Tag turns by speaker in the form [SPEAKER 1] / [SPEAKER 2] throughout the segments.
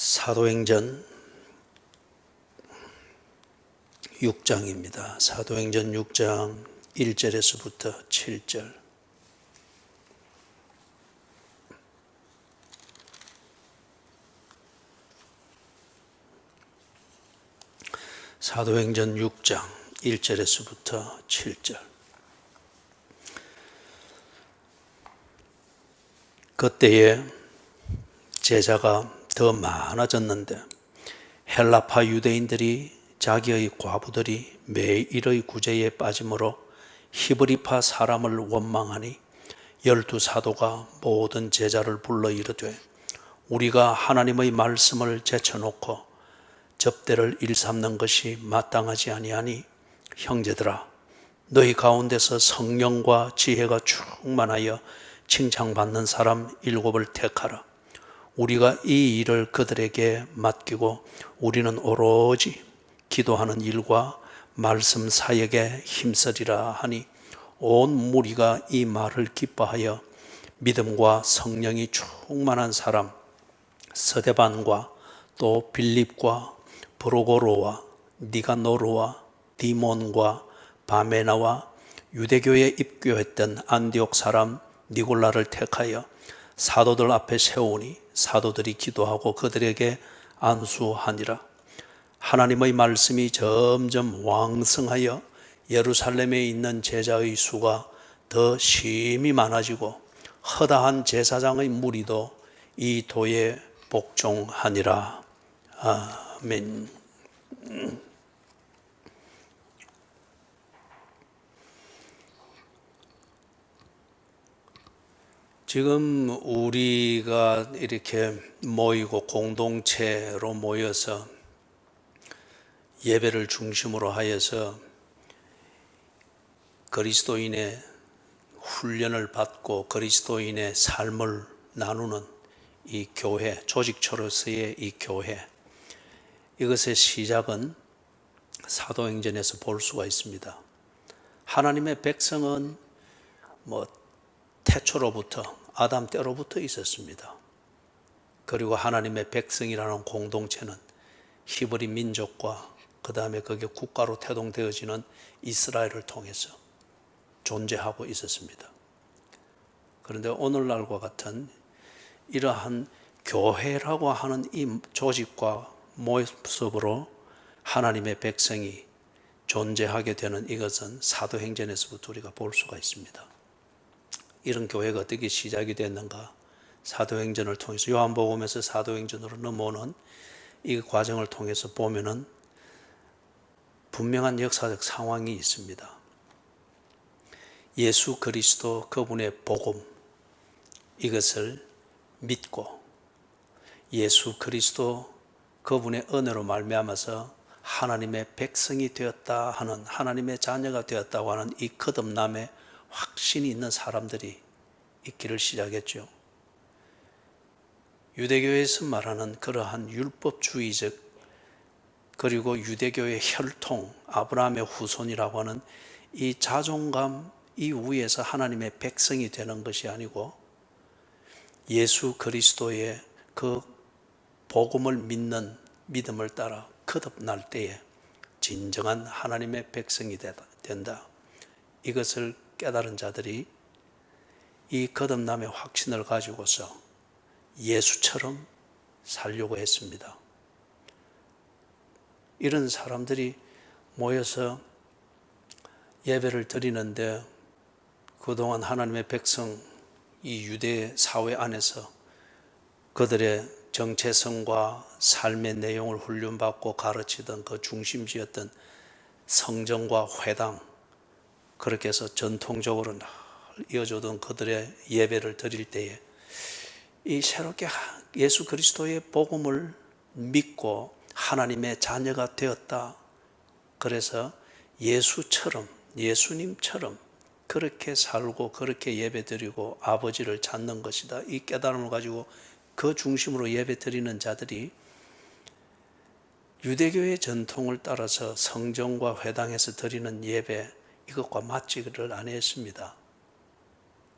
[SPEAKER 1] 사도행전 6장입니다. 사도행전 6장 1절에서부터 7절. 사도행전 6장 1절에서부터 7절. 그때에 제자가 더 많아졌는데 헬라파 유대인들이 자기의 과부들이 매일의 구제에 빠짐으로 히브리파 사람을 원망하니 12사도가 모든 제자를 불러 이르되 우리가 하나님의 말씀을 제쳐놓고 접대를 일삼는 것이 마땅하지 아니하니 형제들아 너희 가운데서 성령과 지혜가 충만하여 칭찬받는 사람 7을 택하라. 우리가 이 일을 그들에게 맡기고 우리는 오로지 기도하는 일과 말씀 사역에 힘쓰리라 하니 온 무리가 이 말을 기뻐하여 믿음과 성령이 충만한 사람 스데반과 또 빌립과 브로고로와 니가노르와 디몬과 바메나와 유대교에 입교했던 안디옥 사람 니골라를 택하여 사도들 앞에 세우니 사도들이 기도하고 그들에게 안수하니라. 하나님의 말씀이 점점 왕성하여 예루살렘에 있는 제자의 수가 더 심히 많아지고 허다한 제사장의 무리도 이 도에 복종하니라. 아멘. 지금 우리가 이렇게 모이고 공동체로 모여서 예배를 중심으로 하여서 그리스도인의 훈련을 받고 그리스도인의 삶을 나누는 이 교회, 조직처로서의 이 교회, 이것의 시작은 사도행전에서 볼 수가 있습니다. 하나님의 백성은 태초로부터 아담 때로부터 있었습니다. 그리고 하나님의 백성이라는 공동체는 히브리 민족과 그 다음에 그게 국가로 태동되어지는 이스라엘을 통해서 존재하고 있었습니다. 그런데 오늘날과 같은 이러한 교회라고 하는 이 조직과 모습으로 하나님의 백성이 존재하게 되는 이것은 사도행전에서부터 우리가 볼 수가 있습니다. 이런 교회가 어떻게 시작이 됐는가? 사도행전을 통해서 요한복음에서 사도행전으로 넘어오는 이 과정을 통해서 보면은 분명한 역사적 상황이 있습니다. 예수 그리스도 그분의 복음, 이것을 믿고 예수 그리스도 그분의 은혜로 말미암아서 하나님의 백성이 되었다 하는, 하나님의 자녀가 되었다고 하는 이 거듭남에 확신이 있는 사람들이 있기를 시작했죠. 유대교에서 말하는 그러한 율법주의적 그리고 유대교의 혈통, 아브라함의 후손이라고 하는 이 자존감 이위에서 하나님의 백성이 되는 것이 아니고 예수 그리스도의 그 복음을 믿는 믿음을 따라 거듭날 때에 진정한 하나님의 백성이 된다. 이것을 깨달은 자들이 이 거듭남의 확신을 가지고서 예수처럼 살려고 했습니다. 이런 사람들이 모여서 예배를 드리는데 그동안 하나님의 백성, 이 유대 사회 안에서 그들의 정체성과 삶의 내용을 훈련받고 가르치던 그 중심지였던 성전과 회당, 그렇게 해서 전통적으로 늘 이어져던 그들의 예배를 드릴 때에 이 새롭게 예수 그리스도의 복음을 믿고 하나님의 자녀가 되었다. 그래서 예수처럼, 예수님처럼 그렇게 살고 그렇게 예배드리고 아버지를 찾는 것이다. 이 깨달음을 가지고 그 중심으로 예배드리는 자들이 유대교의 전통을 따라서 성전과 회당에서 드리는 예배, 이것과 맞지를 안 했습니다.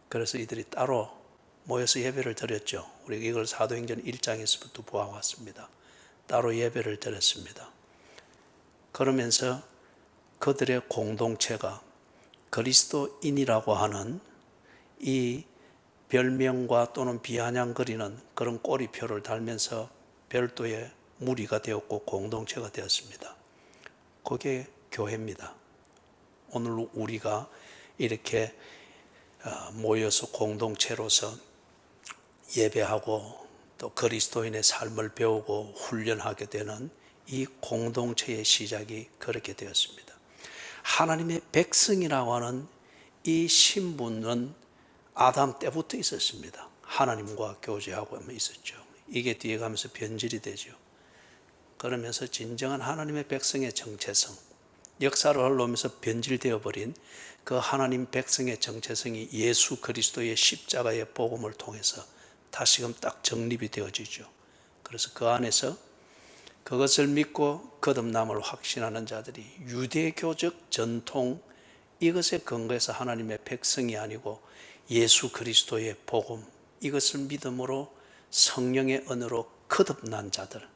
[SPEAKER 1] 그래서 이들이 따로 모여서 예배를 드렸죠. 우리가 이걸 사도행전 1장에서부터 보아왔습니다. 따로 예배를 드렸습니다. 그러면서 그들의 공동체가 그리스도인이라고 하는 이 별명과 또는 비아냥거리는 그런 꼬리표를 달면서 별도의 무리가 되었고 공동체가 되었습니다. 그게 교회입니다. 오늘 우리가 이렇게 모여서 공동체로서 예배하고 또 그리스도인의 삶을 배우고 훈련하게 되는 이 공동체의 시작이 그렇게 되었습니다. 하나님의 백성이라고 하는 이 신분은 아담 때부터 있었습니다. 하나님과 교제하고 있었죠. 이게 뒤에 가면서 변질이 되죠. 그러면서 진정한 하나님의 백성의 정체성, 역사를 흘러오면서 변질되어 버린 그 하나님 백성의 정체성이 예수 그리스도의 십자가의 복음을 통해서 다시금 딱 정립이 되어지죠. 그래서 그 안에서 그것을 믿고 거듭남을 확신하는 자들이 유대교적 전통, 이것에 근거해서 하나님의 백성이 아니고 예수 그리스도의 복음, 이것을 믿음으로 성령의 은혜로 거듭난 자들,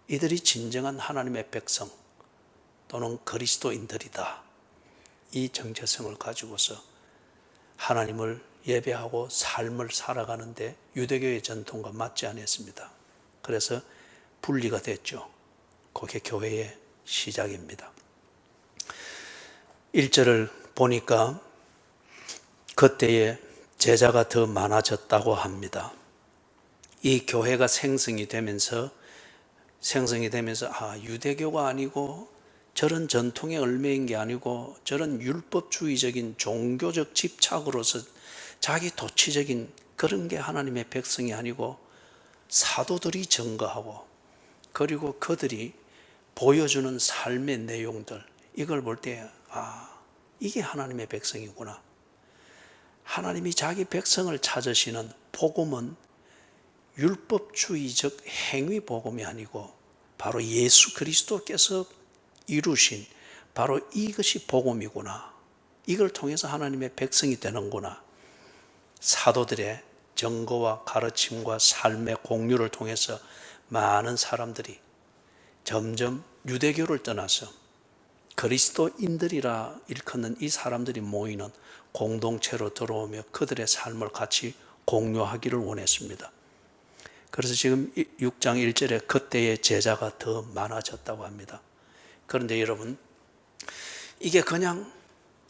[SPEAKER 1] 이들이 진정한 하나님의 백성 또는 그리스도인들이다. 이 정체성을 가지고서 하나님을 예배하고 삶을 살아가는데 유대교의 전통과 맞지 않았습니다. 그래서 분리가 됐죠. 그게 교회의 시작입니다. 1절을 보니까 그때에 제자가 더 많아졌다고 합니다. 이 교회가 생성이 되면서 유대교가 아니고 저런 전통에 얽매인 게 아니고 저런 율법주의적인 종교적 집착으로서 자기 도치적인 그런 게 하나님의 백성이 아니고 사도들이 증거하고 그리고 그들이 보여주는 삶의 내용들, 이걸 볼 때 이게 하나님의 백성이구나. 하나님이 자기 백성을 찾으시는 복음은 율법주의적 행위 복음이 아니고 바로 예수 그리스도께서 이루신 바로 이것이 복음이구나. 이걸 통해서 하나님의 백성이 되는구나. 사도들의 증거와 가르침과 삶의 공유를 통해서 많은 사람들이 점점 유대교를 떠나서 그리스도인들이라 일컫는 이 사람들이 모이는 공동체로 들어오며 그들의 삶을 같이 공유하기를 원했습니다. 그래서 지금 6장 1절에 그때의 제자가 더 많아졌다고 합니다. 그런데 여러분, 이게 그냥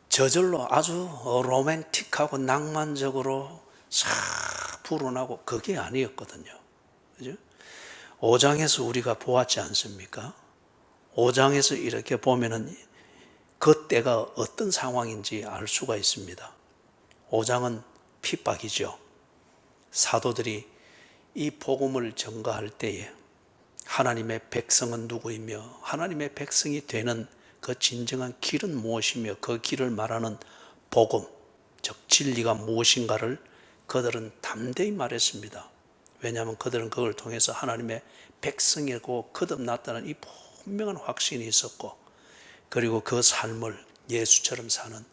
[SPEAKER 1] 저절로 아주 로맨틱하고 낭만적으로 싹 불어나고 그게 아니었거든요. 그죠? 5장에서 우리가 보았지 않습니까? 5장에서 이렇게 보면은 그때가 어떤 상황인지 알 수가 있습니다. 5장은 핍박이죠. 사도들이 이 복음을 전가할 때에 하나님의 백성은 누구이며 하나님의 백성이 되는 그 진정한 길은 무엇이며 그 길을 말하는 복음, 즉 진리가 무엇인가를 그들은 담대히 말했습니다. 왜냐하면 그들은 그걸 통해서 하나님의 백성이고 거듭났다는 이 분명한 확신이 있었고, 그리고 그 삶을 예수처럼 사는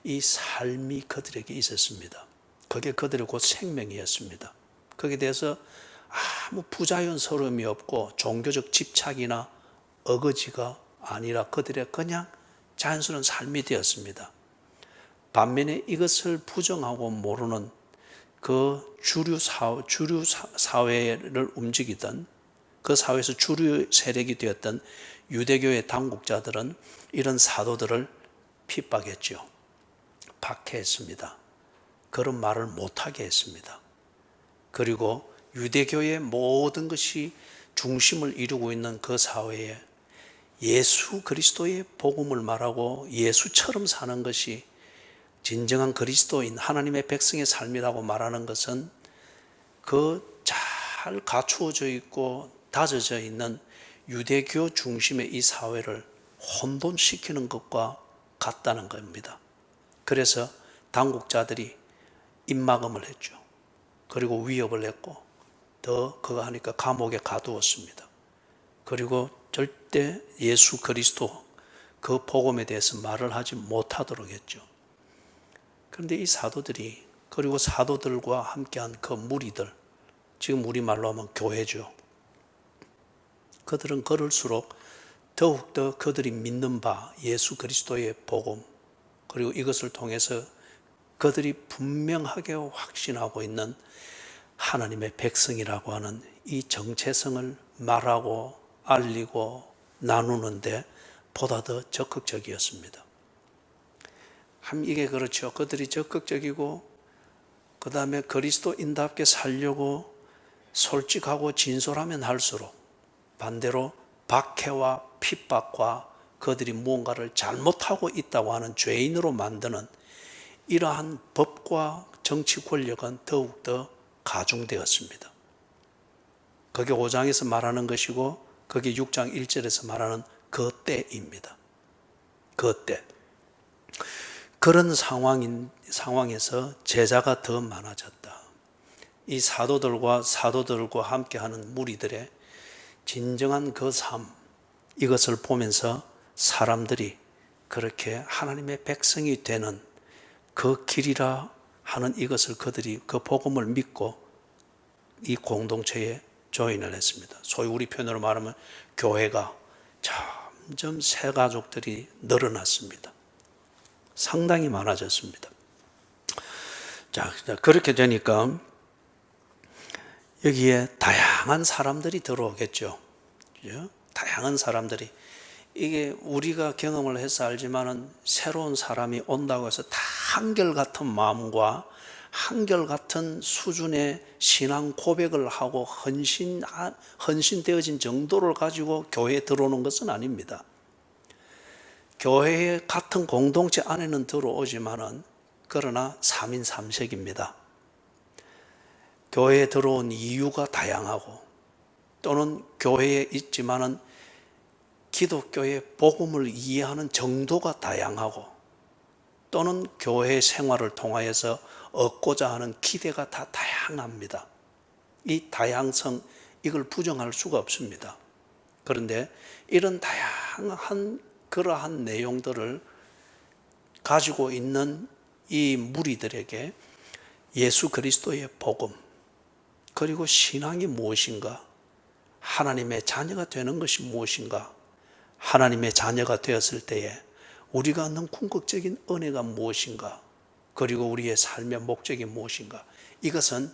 [SPEAKER 1] 이 삶이 그들에게 있었습니다. 그게 그들의 곧 생명이었습니다. 거기에 대해서 아무 부자연스러움이 없고 종교적 집착이나 어거지가 아니라 그들의 그냥 자연스러운 삶이 되었습니다. 반면에 이것을 부정하고 모르는 그 주류 사회를 움직이던, 그 사회에서 주류 세력이 되었던 유대교의 당국자들은 이런 사도들을 핍박했죠. 박해했습니다. 그런 말을 못하게 했습니다. 그리고 유대교의 모든 것이 중심을 이루고 있는 그 사회에 예수 그리스도의 복음을 말하고 예수처럼 사는 것이 진정한 그리스도인 하나님의 백성의 삶이라고 말하는 것은 그 잘 갖추어져 있고 다져져 있는 유대교 중심의 이 사회를 혼돈시키는 것과 같다는 겁니다. 그래서 당국자들이 입막음을 했죠. 그리고 위협을 했고 더 그거 하니까 감옥에 가두었습니다. 그리고 절대 예수 그리스도 그 복음에 대해서 말을 하지 못하도록 했죠. 그런데 이 사도들이, 그리고 사도들과 함께한 그 무리들, 지금 우리말로 하면 교회죠. 그들은 걸을수록 더욱더 그들이 믿는 바 예수 그리스도의 복음, 그리고 이것을 통해서 그들이 분명하게 확신하고 있는 하나님의 백성이라고 하는 이 정체성을 말하고 알리고 나누는데 보다 더 적극적이었습니다. 이게 그렇죠. 그들이 적극적이고 그 다음에 그리스도인답게 살려고 솔직하고 진솔하면 할수록 반대로 박해와 핍박과 그들이 무언가를 잘못하고 있다고 하는 죄인으로 만드는 이러한 법과 정치 권력은 더욱더 가중되었습니다. 그게 5장에서 말하는 것이고 그게 6장 1절에서 말하는 그 때입니다. 그 때. 그런 상황에서 제자가 더 많아졌다. 이 사도들과 함께하는 무리들의 진정한 그 삶, 이것을 보면서 사람들이 그렇게 하나님의 백성이 되는 그 길이라 하는 이것을 그들이 그 복음을 믿고 이 공동체에 조인을 했습니다. 소위 우리 표현으로 말하면 교회가 점점 새 가족들이 늘어났습니다. 상당히 많아졌습니다. 자, 그렇게 되니까 여기에 다양한 사람들이 들어오겠죠. 다양한 사람들이. 이게 우리가 경험을 해서 알지만은 새로운 사람이 온다고 해서 다 한결같은 마음과 한결같은 수준의 신앙 고백을 하고 헌신되어진 정도를 가지고 교회에 들어오는 것은 아닙니다. 교회의 같은 공동체 안에는 들어오지만은 그러나 3인 3색입니다. 교회에 들어온 이유가 다양하고 또는 교회에 있지만은 기독교의 복음을 이해하는 정도가 다양하고 또는 교회 생활을 통하여서 얻고자 하는 기대가 다 다양합니다. 이 다양성, 이걸 부정할 수가 없습니다. 그런데 이런 다양한 그러한 내용들을 가지고 있는 이 무리들에게 예수 그리스도의 복음, 그리고 신앙이 무엇인가, 하나님의 자녀가 되는 것이 무엇인가, 하나님의 자녀가 되었을 때에 우리가 얻는 궁극적인 은혜가 무엇인가, 그리고 우리의 삶의 목적이 무엇인가, 이것은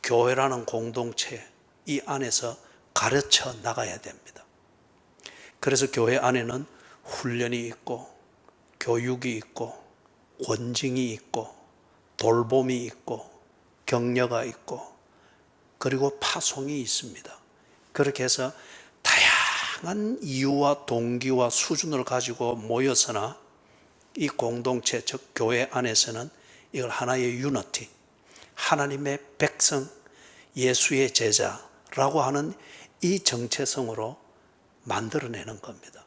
[SPEAKER 1] 교회라는 공동체 이 안에서 가르쳐 나가야 됩니다. 그래서 교회 안에는 훈련이 있고 교육이 있고 권징이 있고 돌봄이 있고 격려가 있고 그리고 파송이 있습니다. 그렇게 해서 다양한 이유와 동기와 수준을 가지고 모여서나 이 공동체, 즉 교회 안에서는 이걸 하나의 유니티, 하나님의 백성, 예수의 제자라고 하는 이 정체성으로 만들어내는 겁니다.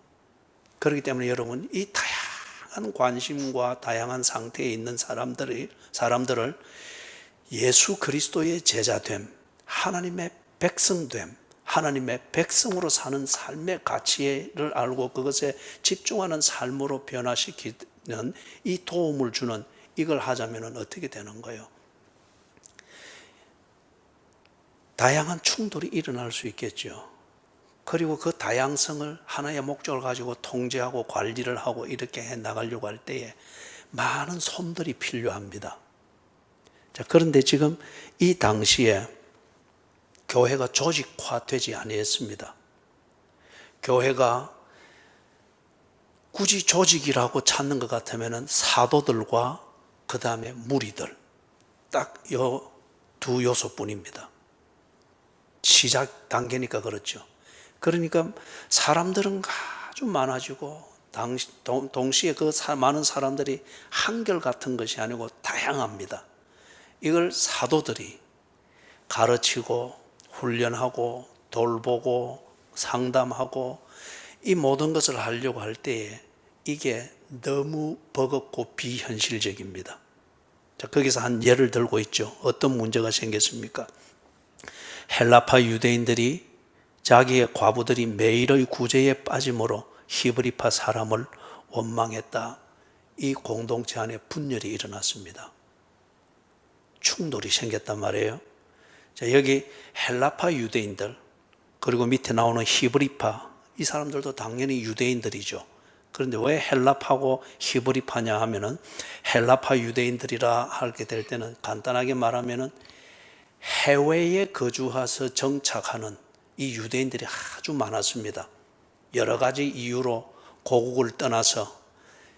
[SPEAKER 1] 그렇기 때문에 여러분, 이 다양한 관심과 다양한 상태에 있는 사람들을 예수 그리스도의 제자됨, 하나님의 백성됨, 하나님의 백성으로 사는 삶의 가치를 알고 그것에 집중하는 삶으로 변화시키는 이 도움을 주는 이걸 하자면 어떻게 되는 거예요? 다양한 충돌이 일어날 수 있겠죠. 그리고 그 다양성을 하나의 목적을 가지고 통제하고 관리를 하고 이렇게 해 나가려고 할 때에 많은 손들이 필요합니다. 자, 그런데 지금 이 당시에 교회가 조직화되지 아니했습니다. 교회가 굳이 조직이라고 찾는 것 같으면 사도들과 그 다음에 무리들, 딱 요 두 요소뿐입니다. 시작 단계니까 그렇죠. 그러니까 사람들은 아주 많아지고 동시에 그 많은 사람들이 한결같은 것이 아니고 다양합니다. 이걸 사도들이 가르치고 훈련하고 돌보고 상담하고 이 모든 것을 하려고 할 때에 이게 너무 버겁고 비현실적입니다. 자, 거기서 한 예를 들고 있죠. 어떤 문제가 생겼습니까? 헬라파 유대인들이 자기의 과부들이 매일의 구제에 빠짐으로 히브리파 사람을 원망했다. 이 공동체 안에 분열이 일어났습니다. 충돌이 생겼단 말이에요. 자, 여기 헬라파 유대인들, 그리고 밑에 나오는 히브리파, 이 사람들도 당연히 유대인들이죠. 그런데 왜 헬라파고 히브리파냐 하면은, 헬라파 유대인들이라 하게 될 때는 간단하게 말하면은 해외에 거주해서 정착하는 이 유대인들이 아주 많았습니다. 여러 가지 이유로 고국을 떠나서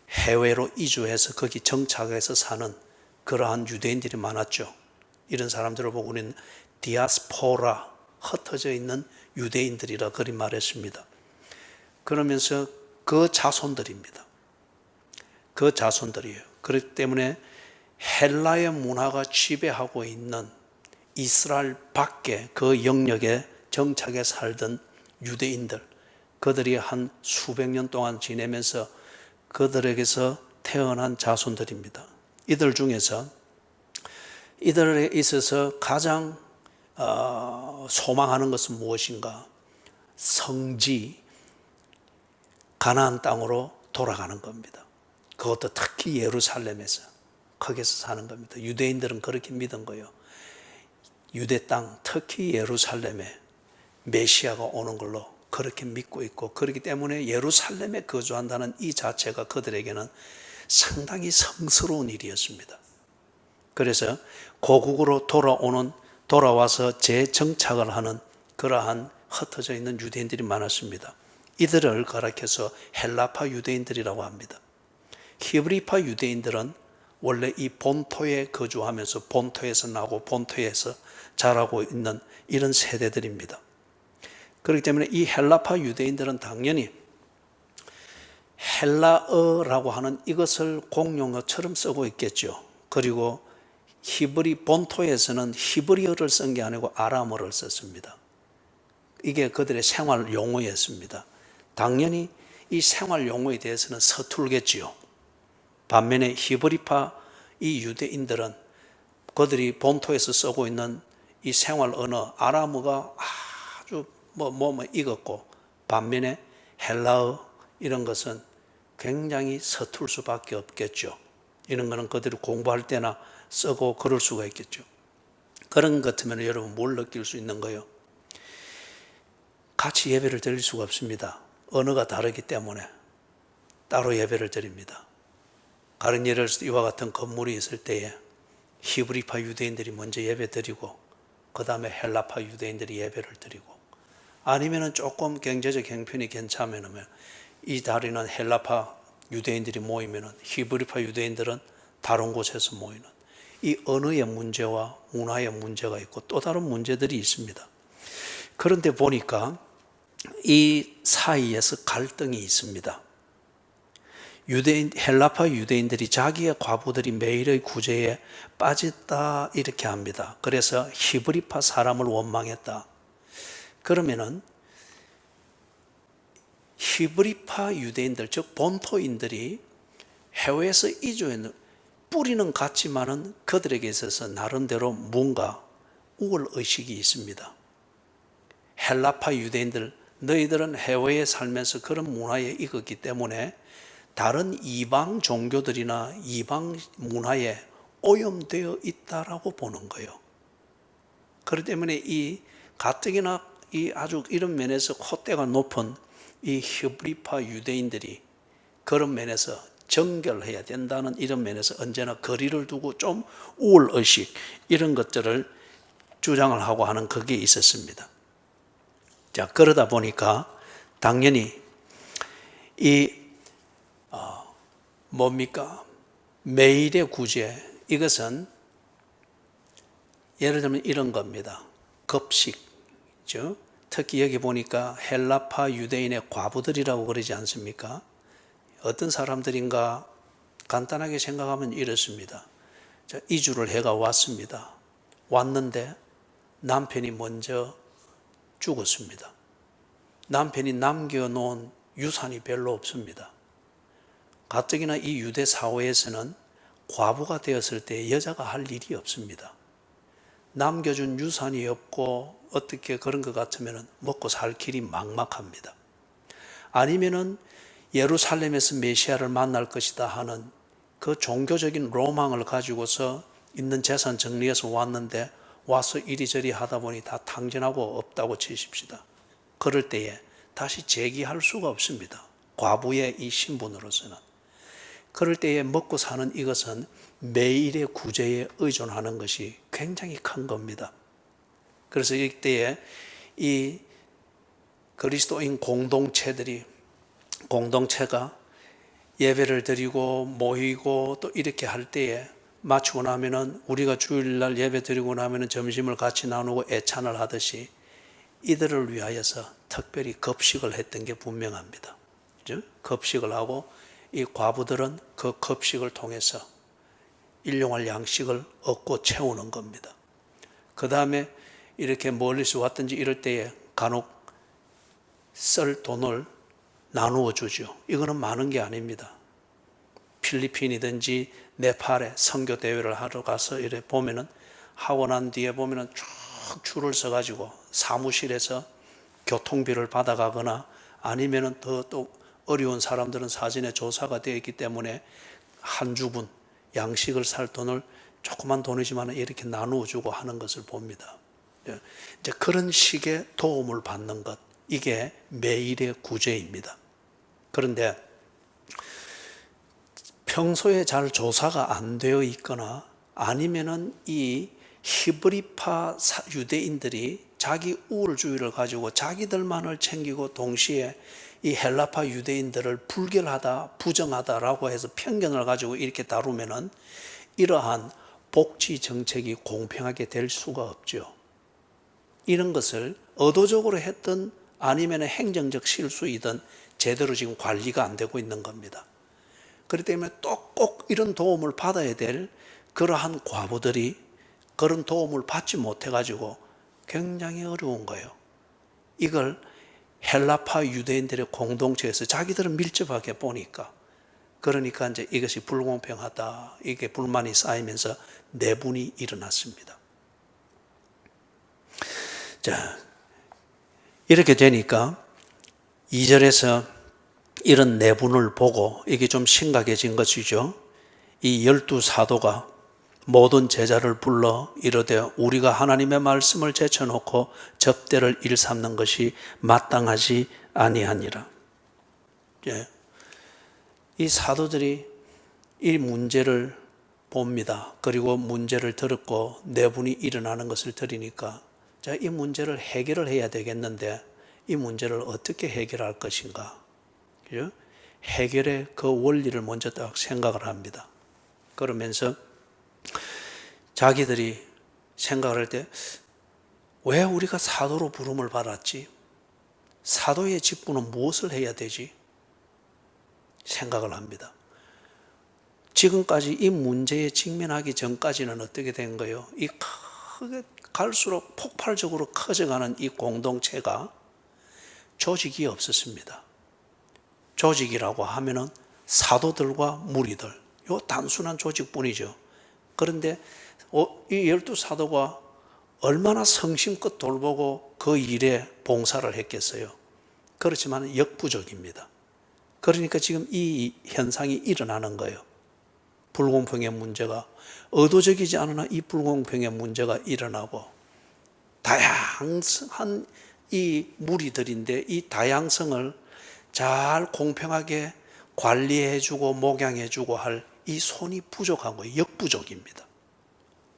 [SPEAKER 1] 해외로 이주해서 거기 정착해서 사는 그러한 유대인들이 많았죠. 이런 사람들을 보고 우리는 디아스포라, 흩어져 있는 유대인들이라 그리 말했습니다. 그러면서 그 자손들입니다. 그 자손들이에요. 그렇기 때문에 헬라의 문화가 지배하고 있는 이스라엘 밖에 그 영역에 정착해 살던 유대인들, 그들이 한 수백 년 동안 지내면서 그들에게서 태어난 자손들입니다. 이들 중에서 이들에 있어서 가장 소망하는 것은 무엇인가? 성지, 가나안 땅으로 돌아가는 겁니다. 그것도 특히 예루살렘에서, 거기서 사는 겁니다. 유대인들은 그렇게 믿은 거예요. 유대 땅, 특히 예루살렘에 메시아가 오는 걸로 그렇게 믿고 있고, 그렇기 때문에 예루살렘에 거주한다는 이 자체가 그들에게는 상당히 성스러운 일이었습니다. 그래서 고국으로 돌아와서 재정착을 하는 그러한 흩어져 있는 유대인들이 많았습니다. 이들을 가리켜서 헬라파 유대인들이라고 합니다. 히브리파 유대인들은 원래 이 본토에 거주하면서 본토에서 나고 본토에서 자라고 있는 이런 세대들입니다. 그렇기 때문에 이 헬라파 유대인들은 당연히 헬라어라고 하는 이것을 공용어처럼 쓰고 있겠죠. 그리고 히브리 본토에서는 히브리어를 쓴 게 아니고 아람어를 썼습니다. 이게 그들의 생활 용어였습니다. 당연히 이 생활 용어에 대해서는 서툴겠지요. 반면에 히브리파 이 유대인들은 그들이 본토에서 쓰고 있는 이 생활 언어 아람어가 아주 익었고, 반면에 헬라어 이런 것은 굉장히 서툴 수밖에 없겠죠. 이런 거는 그들이 공부할 때나 쓰고 그럴 수가 있겠죠. 그런 것 같으면 여러분 뭘 느낄 수 있는 거예요? 같이 예배를 드릴 수가 없습니다. 언어가 다르기 때문에 따로 예배를 드립니다. 다른 예를 들어서 이와 같은 건물이 있을 때에 히브리파 유대인들이 먼저 예배 드리고 그 다음에 헬라파 유대인들이 예배를 드리고, 아니면 조금 경제적 형편이 괜찮으면 이 다리는 헬라파 유대인들이 모이면 히브리파 유대인들은 다른 곳에서 모이는, 이 언어의 문제와 문화의 문제가 있고 또 다른 문제들이 있습니다. 그런데 보니까 이 사이에서 갈등이 있습니다. 헬라파 유대인들이 자기의 과부들이 매일의 구제에 빠졌다 이렇게 합니다. 그래서 히브리파 사람을 원망했다. 그러면은 히브리파 유대인들, 즉 본토인들이 해외에서 이주했는 뿌리는 같지만은 그들에게 있어서 나름대로 뭔가 우월의식이 있습니다. 헬라파 유대인들, 너희들은 해외에 살면서 그런 문화에 익었기 때문에 다른 이방 종교들이나 이방 문화에 오염되어 있다라고 보는 거예요. 그렇기 때문에 이 가뜩이나 이 아주 이런 면에서 콧대가 높은 이 히브리파 유대인들이 그런 면에서 정결해야 된다는 이런 면에서 언제나 거리를 두고 좀 우월의식 이런 것들을 주장을 하고 하는 그게 있었습니다. 자, 그러다 보니까 당연히 이 매일의 구제, 이것은 예를 들면 이런 겁니다. 급식이죠. 특히 여기 보니까 헬라파 유대인의 과부들이라고 그러지 않습니까? 어떤 사람들인가 간단하게 생각하면 이렇습니다. 이주를 해가 왔습니다. 왔는데 남편이 먼저 죽었습니다. 남편이 남겨놓은 유산이 별로 없습니다. 가뜩이나 이 유대 사회에서는 과부가 되었을 때 여자가 할 일이 없습니다. 남겨준 유산이 없고 어떻게 그런 것 같으면 먹고 살 길이 막막합니다. 아니면은 예루살렘에서 메시아를 만날 것이다 하는 그 종교적인 로망을 가지고서 있는 재산 정리해서 왔는데 와서 이리저리 하다 보니 다 탕진하고 없다고 치십시다. 그럴 때에 다시 재기할 수가 없습니다. 과부의 이 신분으로서는. 그럴 때에 먹고 사는 이것은 매일의 구제에 의존하는 것이 굉장히 큰 겁니다. 그래서 이때에 이 그리스도인 공동체가 예배를 드리고 모이고 또 이렇게 할 때에 마치고 나면은 우리가 주일날 예배 드리고 나면은 점심을 같이 나누고 애찬을 하듯이 이들을 위하여서 특별히 급식을 했던 게 분명합니다. 그죠? 급식을 하고 이 과부들은 그 급식을 통해서 일용할 양식을 얻고 채우는 겁니다. 그 다음에 이렇게 멀리서 왔든지 이럴 때에 간혹 쓸 돈을 나누어 주죠. 이거는 많은 게 아닙니다. 필리핀이든지 네팔에 선교 대회를 하러 가서 이래 보면은 하고 난 뒤에 보면은 쭉 줄을 서가지고 사무실에서 교통비를 받아가거나 아니면은 더 또 어려운 사람들은 사진에 조사가 되어 있기 때문에 한 주분 양식을 살 돈을 조그만 돈이지만 이렇게 나누어 주고 하는 것을 봅니다. 이제 그런 식의 도움을 받는 것, 이게 매일의 구제입니다. 그런데 평소에 잘 조사가 안 되어 있거나 아니면은 이 히브리파 유대인들이 자기 우월주의를 가지고 자기들만을 챙기고 동시에 이 헬라파 유대인들을 불결하다, 부정하다라고 해서 편견을 가지고 이렇게 다루면은 이러한 복지 정책이 공평하게 될 수가 없죠. 이런 것을 의도적으로 했든 아니면 행정적 실수이든 제대로 지금 관리가 안 되고 있는 겁니다. 그렇기 때문에 또 꼭 이런 도움을 받아야 될 그러한 과부들이 그런 도움을 받지 못해가지고 굉장히 어려운 거예요. 이걸 헬라파 유대인들의 공동체에서 자기들은 밀접하게 보니까, 그러니까 이제 이것이 불공평하다, 이게 불만이 쌓이면서 내분이 일어났습니다. 자, 이렇게 되니까 2절에서 이런 내분을 보고 이게 좀 심각해진 것이죠. 이 12사도가 모든 제자를 불러 이르되 우리가 하나님의 말씀을 제쳐놓고 접대를 일삼는 것이 마땅하지 아니하니라. 이 사도들이 이 문제를 봅니다. 그리고 문제를 들었고 내분이 일어나는 것을 들으니까 자, 이 문제를 해결을 해야 되겠는데 이 문제를 어떻게 해결할 것인가? 그죠? 해결의 그 원리를 먼저 딱 생각을 합니다. 그러면서 자기들이 생각을 할 때 왜 우리가 사도로 부름을 받았지? 사도의 직분은 무엇을 해야 되지? 생각을 합니다. 지금까지 이 문제에 직면하기 전까지는 어떻게 된 거예요? 이 크게 갈수록 폭발적으로 커져가는 이 공동체가 조직이 없었습니다. 조직이라고 하면은 사도들과 무리들, 요 단순한 조직뿐이죠. 그런데 이 12사도가 얼마나 성심껏 돌보고 그 일에 봉사를 했겠어요. 그렇지만 역부족입니다. 그러니까 지금 이 현상이 일어나는 거예요. 불공평의 문제가 의도적이지 않으나 이 불공평의 문제가 일어나고 다양한 이 무리들인데 이 다양성을 잘 공평하게 관리해주고 목양해주고 할 이 손이 부족한 거예요. 역부족입니다.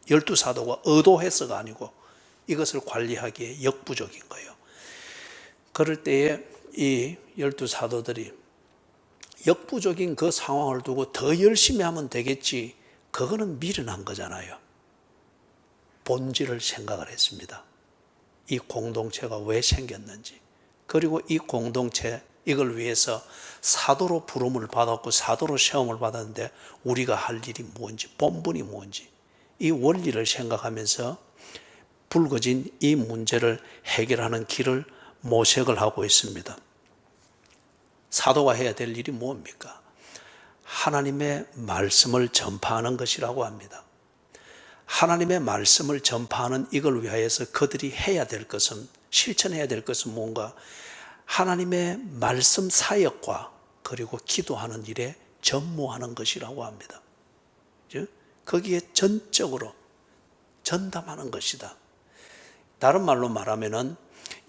[SPEAKER 1] 12사도가 의도해서가 아니고 이것을 관리하기에 역부족인 거예요. 그럴 때에 이 12사도들이 역부족인 그 상황을 두고 더 열심히 하면 되겠지, 그거는 미련한 거잖아요. 본질을 생각을 했습니다. 이 공동체가 왜 생겼는지, 그리고 이 공동체 이걸 위해서 사도로 부름을 받았고 사도로 시험을 받았는데 우리가 할 일이 뭔지, 본분이 뭔지, 이 원리를 생각하면서 불거진 이 문제를 해결하는 길을 모색을 하고 있습니다. 사도가 해야 될 일이 뭡니까? 하나님의 말씀을 전파하는 것이라고 합니다. 하나님의 말씀을 전파하는 이걸 위하여서 그들이 해야 될 것은, 실천해야 될 것은 뭔가? 하나님의 말씀 사역과 그리고 기도하는 일에 전무하는 것이라고 합니다. 거기에 전적으로 전담하는 것이다. 다른 말로 말하면은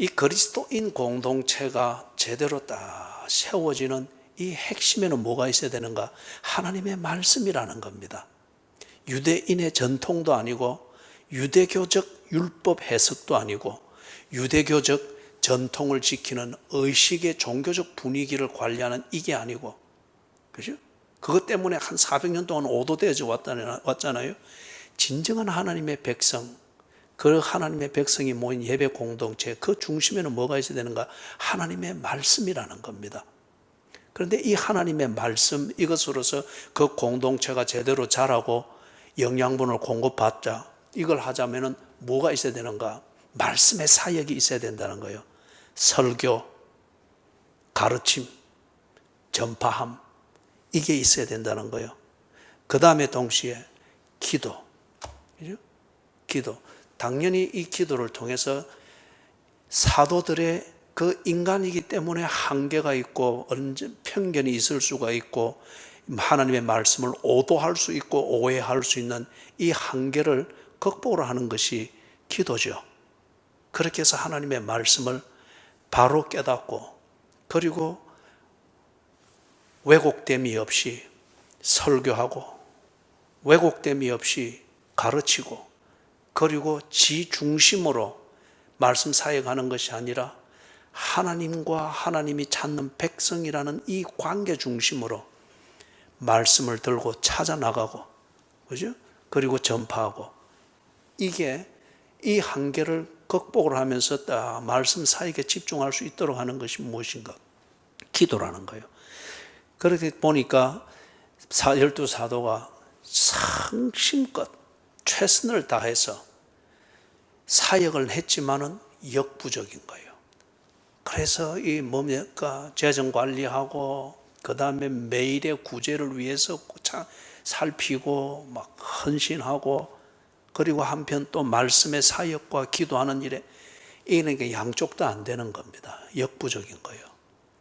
[SPEAKER 1] 이 그리스도인 공동체가 제대로 딱 세워지는 이 핵심에는 뭐가 있어야 되는가? 하나님의 말씀이라는 겁니다. 유대인의 전통도 아니고 유대교적 율법 해석도 아니고 유대교적 전통을 지키는 의식의 종교적 분위기를 관리하는 이게 아니고, 그죠? 그것 때문에 한 400년 동안 오도되어져 왔잖아요. 진정한 하나님의 백성, 그 하나님의 백성이 모인 예배 공동체, 그 중심에는 뭐가 있어야 되는가? 하나님의 말씀이라는 겁니다. 그런데 이 하나님의 말씀, 이것으로서 그 공동체가 제대로 자라고 영양분을 공급받자, 이걸 하자면은 뭐가 있어야 되는가? 말씀의 사역이 있어야 된다는 거예요. 설교, 가르침, 전파함, 이게 있어야 된다는 거예요. 그 다음에 동시에 기도, 그죠? 기도. 당연히 이 기도를 통해서 사도들의 그 인간이기 때문에 한계가 있고 편견이 있을 수가 있고 하나님의 말씀을 오도할 수 있고 오해할 수 있는 이 한계를 극복을 하는 것이 기도죠. 그렇게 해서 하나님의 말씀을 바로 깨닫고, 그리고 왜곡됨이 없이 설교하고 왜곡됨이 없이 가르치고, 그리고 지 중심으로 말씀 사역하는 것이 아니라 하나님과 하나님이 찾는 백성이라는 이 관계 중심으로 말씀을 들고 찾아 나가고, 그죠? 그리고 전파하고, 이게 이 한계를 극복을 하면서 딱 말씀 사역에 집중할 수 있도록 하는 것이 무엇인가? 기도라는 거예요. 그렇게 보니까 12사도가 상심껏 최선을 다해서 사역을 했지만은 역부족인 거예요. 그래서 이 뭡니까? 재정 관리하고, 그 다음에 매일의 구제를 위해서 살피고, 막 헌신하고, 그리고 한편 또 말씀의 사역과 기도하는 일에, 이게 양쪽도 안 되는 겁니다. 역부족인 거예요.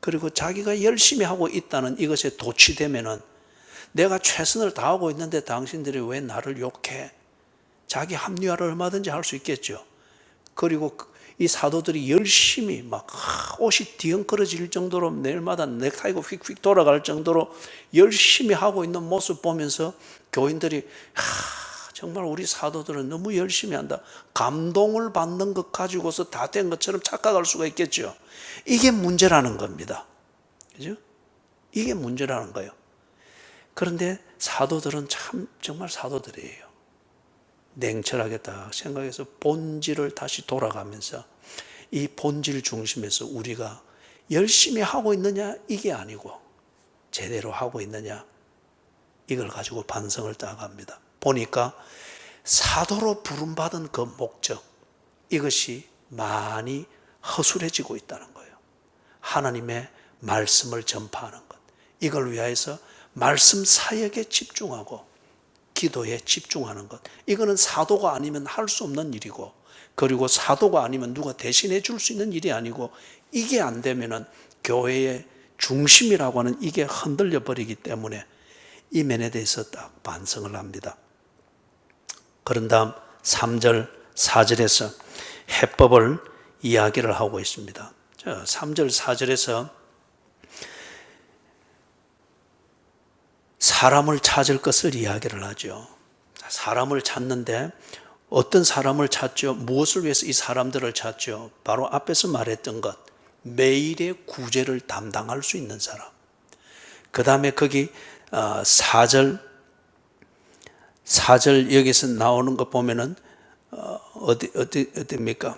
[SPEAKER 1] 그리고 자기가 열심히 하고 있다는 이것에 도취되면은, 내가 최선을 다하고 있는데 당신들이 왜 나를 욕해? 자기 합리화를 얼마든지 할 수 있겠죠. 그리고 이 사도들이 열심히 막 옷이 뒤엉그러질 정도로 내일마다 넥타이가 휙휙 돌아갈 정도로 열심히 하고 있는 모습 보면서 교인들이 정말 우리 사도들은 너무 열심히 한다, 감동을 받는 것 가지고서 다 된 것처럼 착각할 수가 있겠죠. 이게 문제라는 겁니다. 그죠? 이게 문제라는 거예요. 그런데 사도들은 정말 사도들이에요. 냉철하게 딱 생각해서 본질을 다시 돌아가면서 이 본질 중심에서 우리가 열심히 하고 있느냐, 이게 아니고 제대로 하고 있느냐, 이걸 가지고 반성을 딱 합니다. 보니까 사도로 부름받은 그 목적, 이것이 많이 허술해지고 있다는 거예요. 하나님의 말씀을 전파하는 것, 이걸 위하여서 말씀 사역에 집중하고 기도에 집중하는 것, 이거는 사도가 아니면 할 수 없는 일이고, 그리고 사도가 아니면 누가 대신해 줄 수 있는 일이 아니고, 이게 안 되면은 교회의 중심이라고 하는 이게 흔들려 버리기 때문에 이 면에 대해서 딱 반성을 합니다. 그런 다음 3절 4절에서 해법을 이야기를 하고 있습니다. 3절 4절에서 사람을 찾을 것을 이야기를 하죠. 사람을 찾는데 어떤 사람을 찾죠? 무엇을 위해서 이 사람들을 찾죠? 바로 앞에서 말했던 것, 매일의 구제를 담당할 수 있는 사람. 그 다음에 거기 4절 여기서 나오는 거 보면은 어디입니까?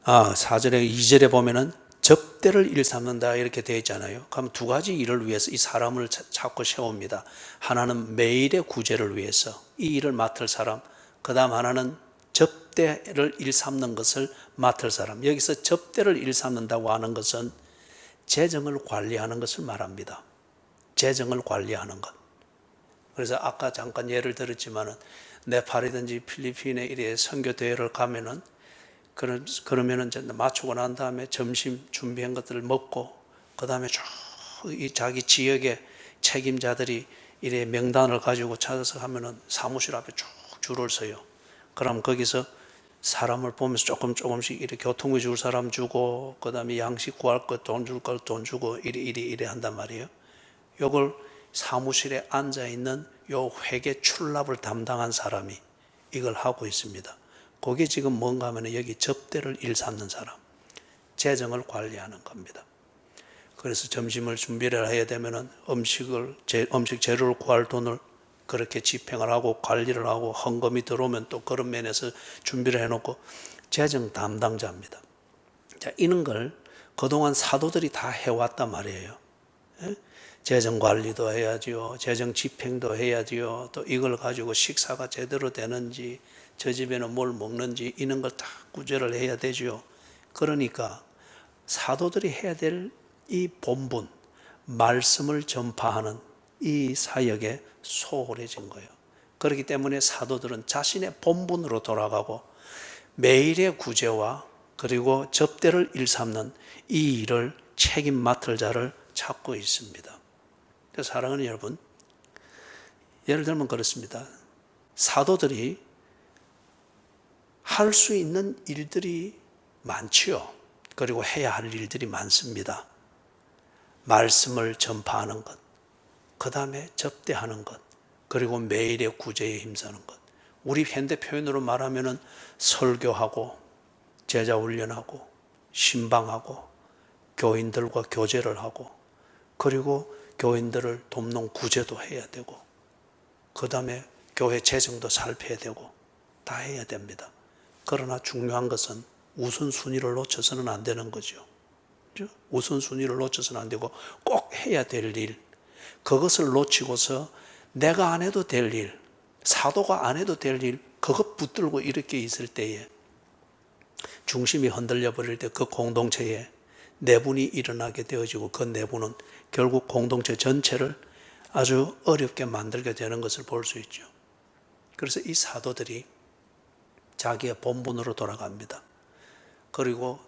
[SPEAKER 1] 4절에 2절에 보면은 접대를 일삼는다 이렇게 되어 있잖아요. 그럼 두 가지 일을 위해서 이 사람을 찾고 세웁니다. 하나는 매일의 구제를 위해서 이 일을 맡을 사람, 그 다음 하나는 접대를 일삼는 것을 맡을 사람. 여기서 접대를 일삼는다고 하는 것은 재정을 관리하는 것을 말합니다. 재정을 관리하는 것. 그래서 아까 잠깐 예를 들었지만은 네팔이든지 필리핀에 이래 선교 대회를 가면은 그러면은 맞추고 난 다음에 점심 준비한 것들을 먹고, 그 다음에 쭉 이 자기 지역의 책임자들이 이래 명단을 가지고 찾아서 하면은 사무실 앞에 쭉 줄을 서요. 그럼 거기서 사람을 보면서 조금씩 이렇게 교통비 줄 사람 주고, 그 다음에 양식 구할 것 돈 줄 걸 돈 주고, 이래 한단 말이에요. 요걸 사무실에 앉아있는 요 회계 출납을 담당한 사람이 이걸 하고 있습니다. 그게 지금 뭔가 하면 여기 접대를 일삼는 사람, 재정을 관리하는 겁니다. 그래서 점심을 준비를 해야 되면은 음식 재료를 구할 돈을 그렇게 집행을 하고 관리를 하고, 헌금이 들어오면 또 그런 면에서 준비를 해놓고, 재정 담당자입니다. 자, 이런 걸 그동안 사도들이 다 해왔단 말이에요. 예? 재정 관리도 해야지요, 재정 집행도 해야지요, 또 이걸 가지고 식사가 제대로 되는지, 저 집에는 뭘 먹는지 이런 걸 다 구제를 해야 되죠. 그러니까 사도들이 해야 될 이 본분, 말씀을 전파하는 이 사역에 소홀해진 거예요. 그렇기 때문에 사도들은 자신의 본분으로 돌아가고 매일의 구제와 그리고 접대를 일삼는 이 일을 책임 맡을 자를 찾고 있습니다. 그래서 사랑하는 여러분, 예를 들면 그렇습니다. 사도들이 할 수 있는 일들이 많지요. 그리고 해야 할 일들이 많습니다. 말씀을 전파하는 것, 그 다음에 접대하는 것, 그리고 매일의 구제에 힘쓰는 것. 우리 현대 표현으로 말하면은 설교하고, 제자 훈련하고, 신방하고, 교인들과 교제를 하고, 그리고 교인들을 돕는 구제도 해야 되고, 그 다음에 교회 재정도 살펴야 되고, 다 해야 됩니다. 그러나 중요한 것은 우선순위를 놓쳐서는 안 되는 거죠. 우선순위를 놓쳐서는 안 되고 꼭 해야 될 일, 그것을 놓치고서 내가 안 해도 될 일, 사도가 안 해도 될 일, 그것 붙들고 이렇게 있을 때에 중심이 흔들려 버릴 때 그 공동체에 내분이 일어나게 되어지고, 그 내분은 결국 공동체 전체를 아주 어렵게 만들게 되는 것을 볼 수 있죠. 그래서 이 사도들이 자기의 본분으로 돌아갑니다. 그리고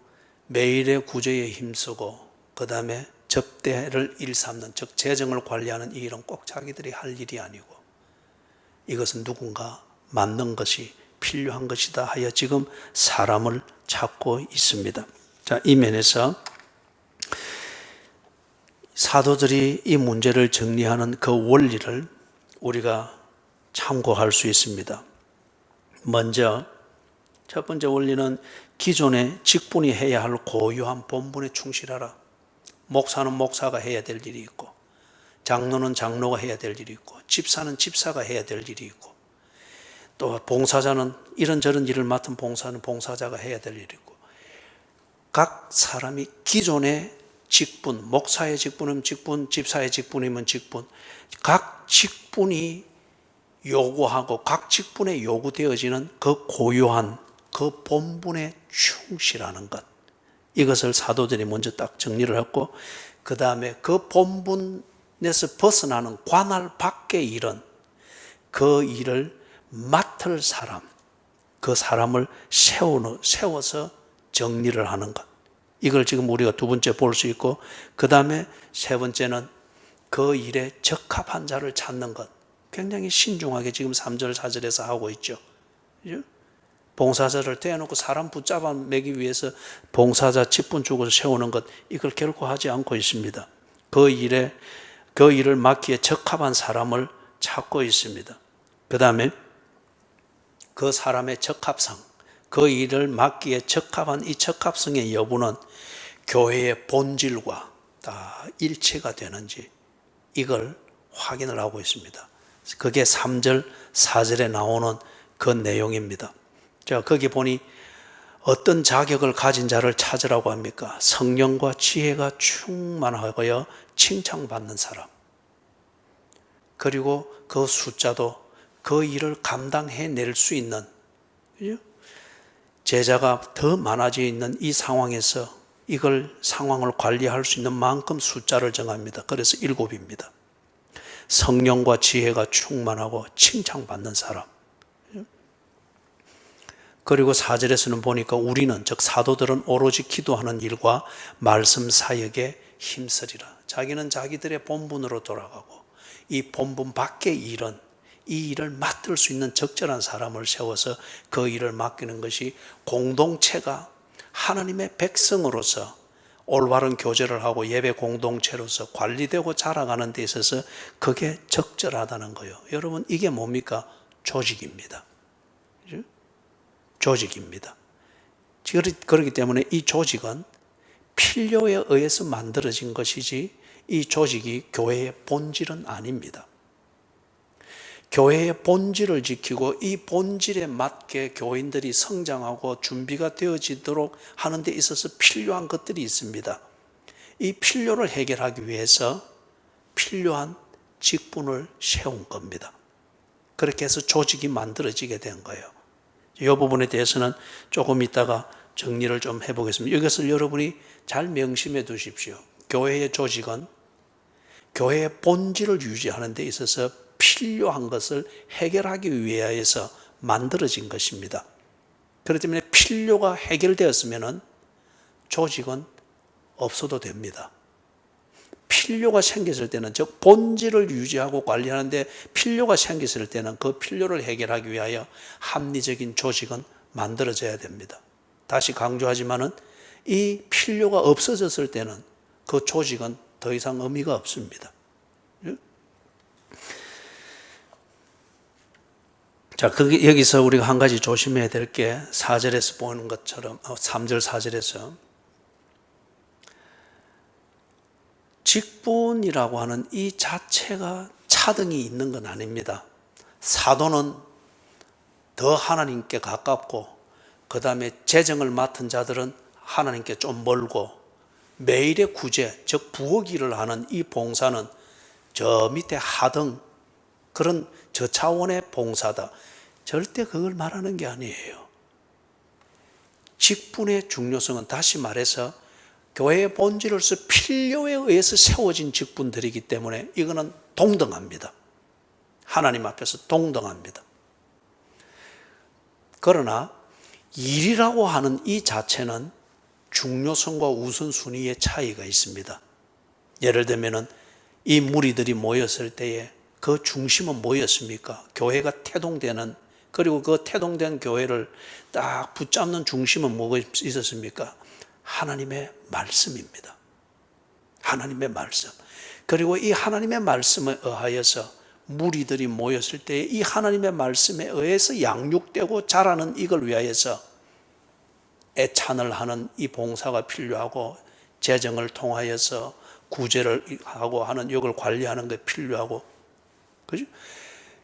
[SPEAKER 1] 매일의 구제에 힘쓰고, 그 다음에 접대를 일삼는, 즉 재정을 관리하는 이 일은 꼭 자기들이 할 일이 아니고, 이것은 누군가 맡는 것이 필요한 것이다 하여 지금 사람을 찾고 있습니다. 자, 이 면에서 사도들이 이 문제를 정리하는 그 원리를 우리가 참고할 수 있습니다. 먼저 첫 번째 원리는 기존의 직분이 해야 할 고유한 본분에 충실하라. 목사는 목사가 해야 될 일이 있고, 장로는 장로가 해야 될 일이 있고, 집사는 집사가 해야 될 일이 있고, 또 봉사자는 이런저런 일을 맡은 봉사는 봉사자가 해야 될 일이 있고, 각 사람이 기존의 직분, 목사의 직분이면 직분, 집사의 직분이면 직분, 각 직분이 요구하고 각 직분에 요구되어지는 그 고유한 그 본분에 충실하는 것, 이것을 사도들이 먼저 딱 정리를 했고, 그 다음에 그 본분에서 벗어나는 관할 밖의 일은 그 일을 맡을 사람, 그 사람을 세워서 정리를 하는 것, 이걸 지금 우리가 두 번째 볼 수 있고, 그 다음에 세 번째는 그 일에 적합한 자를 찾는 것, 굉장히 신중하게 지금 3절 4절에서 하고 있죠. 봉사자를 떼어놓고 사람 붙잡아 매기 위해서 봉사자 직분 주고 세우는 것, 이걸 결코 하지 않고 있습니다. 그 일을 맡기에 적합한 사람을 찾고 있습니다. 그 다음에 그 사람의 적합성, 그 일을 맡기에 적합한 이 적합성의 여부는 교회의 본질과 다 일치가 되는지, 이걸 확인을 하고 있습니다. 그게 3절 4절에 나오는 그 내용입니다. 자, 거기 보니 어떤 자격을 가진 자를 찾으라고 합니까? 성령과 지혜가 충만하여 칭찬받는 사람, 그리고 그 숫자도 그 일을 감당해낼 수 있는, 제자가 더 많아져 있는 이 상황에서 이걸 상황을 관리할 수 있는 만큼 숫자를 정합니다. 그래서 7입니다. 성령과 지혜가 충만하고 칭찬받는 사람. 그리고 4절에서는 보니까 우리는, 즉 사도들은 오로지 기도하는 일과 말씀 사역에 힘쓰리라. 자기는 자기들의 본분으로 돌아가고 이 본분 밖의 일은 이 일을 맡을 수 있는 적절한 사람을 세워서 그 일을 맡기는 것이 공동체가 하나님의 백성으로서 올바른 교제를 하고 예배 공동체로서 관리되고 자라가는 데 있어서 그게 적절하다는 거예요. 여러분, 이게 뭡니까? 조직입니다. 그죠? 조직입니다. 그렇기 때문에 이 조직은 필요에 의해서 만들어진 것이지 이 조직이 교회의 본질은 아닙니다. 교회의 본질을 지키고 이 본질에 맞게 교인들이 성장하고 준비가 되어지도록 하는 데 있어서 필요한 것들이 있습니다. 이 필요를 해결하기 위해서 필요한 직분을 세운 겁니다. 그렇게 해서 조직이 만들어지게 된 거예요. 이 부분에 대해서는 조금 이따가 정리를 좀 해보겠습니다. 이것을 여러분이 잘 명심해 두십시오. 교회의 조직은 교회의 본질을 유지하는 데 있어서 필요한 것을 해결하기 위하여서 만들어진 것입니다. 그렇기 때문에 필요가 해결되었으면 조직은 없어도 됩니다. 필요가 생겼을 때는, 즉 본질을 유지하고 관리하는데 필요가 생겼을 때는 그 필요를 해결하기 위하여 합리적인 조직은 만들어져야 됩니다. 다시 강조하지만은 이 필요가 없어졌을 때는 그 조직은 더 이상 의미가 없습니다. 자, 여기서 우리가 한 가지 조심해야 될 게 4절에서 보는 것처럼 3절 4절에서 직분이라고 하는 이 자체가 차등이 있는 건 아닙니다. 사도는 더 하나님께 가깝고 그 다음에 재정을 맡은 자들은 하나님께 좀 멀고 매일의 구제, 즉 부엌 일을 하는 이 봉사는 저 밑에 하등 그런 저차원의 봉사다. 절대 그걸 말하는 게 아니에요. 직분의 중요성은 다시 말해서 교회의 본질로서 필요에 의해서 세워진 직분들이기 때문에 이거는 동등합니다. 하나님 앞에서 동등합니다. 그러나 일이라고 하는 이 자체는 중요성과 우선순위의 차이가 있습니다. 예를 들면 이 무리들이 모였을 때에 그 중심은 뭐였습니까? 교회가 태동되는, 그리고 그 태동된 교회를 딱 붙잡는 중심은 뭐가 있었습니까? 하나님의 말씀입니다. 하나님의 말씀. 그리고 이 하나님의 말씀에 의하여서 무리들이 모였을 때 이 하나님의 말씀에 의해서 양육되고 자라는 이걸 위하여서 애찬을 하는 이 봉사가 필요하고 재정을 통하여서 구제를 하고 하는 이걸 관리하는 게 필요하고, 그죠?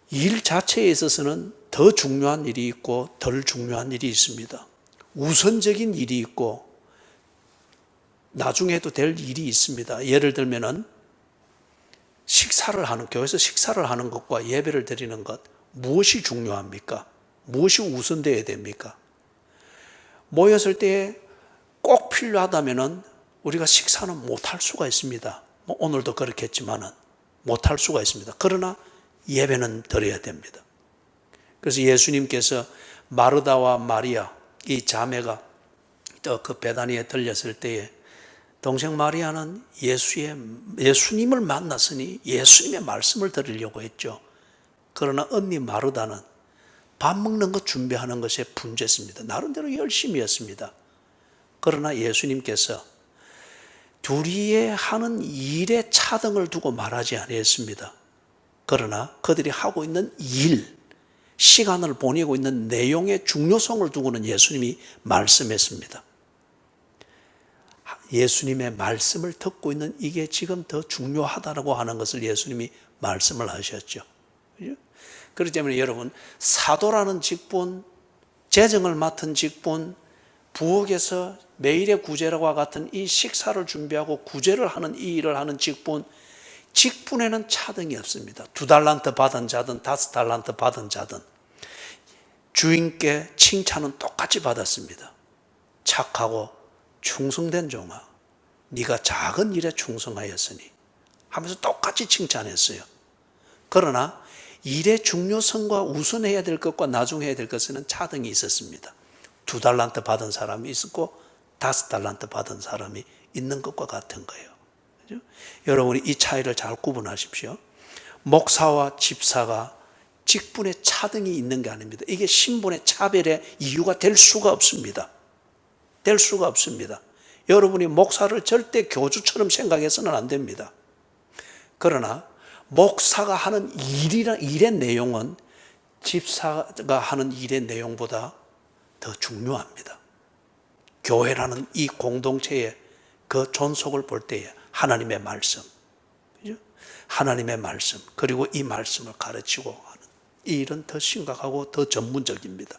[SPEAKER 1] 일 자체에 있어서는 더 중요한 일이 있고 덜 중요한 일이 있습니다. 우선적인 일이 있고 나중에 해도 될 일이 있습니다. 예를 들면은 교회에서 식사를 하는 것과 예배를 드리는 것, 무엇이 중요합니까? 무엇이 우선되어야 됩니까? 모였을 때 꼭 필요하다면은 우리가 식사는 못할 수가 있습니다. 오늘도 그렇겠지만은 못할 수가 있습니다. 그러나 예배는 드려야 됩니다. 그래서 예수님께서 마르다와 마리아 이 자매가 그 베다니에 들렸을 때에 동생 마리아는 예수님을 만났으니 예수님의 말씀을 들으려고 했죠. 그러나 언니 마르다는 밥 먹는 것 준비하는 것에 분주했습니다. 나름대로 열심히 했습니다. 그러나 예수님께서 둘이 하는 일에 차등을 두고 말하지 아니했습니다. 그러나 그들이 하고 있는 일, 시간을 보내고 있는 내용의 중요성을 두고는 예수님이 말씀했습니다. 예수님의 말씀을 듣고 있는 이게 지금 더 중요하다고 하는 것을 예수님이 말씀을 하셨죠. 그렇기 때문에 여러분, 사도라는 직분, 재정을 맡은 직분, 부엌에서 매일의 구제와 같은 이 식사를 준비하고 구제를 하는 이 일을 하는 직분에는 차등이 없습니다. 2달란트 받은 자든 5달란트 받은 자든 주인께 칭찬은 똑같이 받았습니다. 착하고 충성된 종아, 네가 작은 일에 충성하였으니 하면서 똑같이 칭찬했어요. 그러나 일의 중요성과 우선해야 될 것과 나중에 해야 될 것에는 차등이 있었습니다. 2달란트 받은 사람이 있었고 5달란트 받은 사람이 있는 것과 같은 거예요. 그렇죠? 여러분이 이 차이를 잘 구분하십시오. 목사와 집사가 직분의 차등이 있는 게 아닙니다. 이게 신분의 차별의 이유가 될 수가 없습니다. 될 수가 없습니다. 여러분이 목사를 절대 교주처럼 생각해서는 안 됩니다. 그러나 목사가 하는 일의 내용은 집사가 하는 일의 내용보다 더 중요합니다. 교회라는 이 공동체의 그 존속을 볼 때에 하나님의 말씀, 하나님의 말씀, 그리고 이 말씀을 가르치고 하는 이 일은 더 심각하고 더 전문적입니다.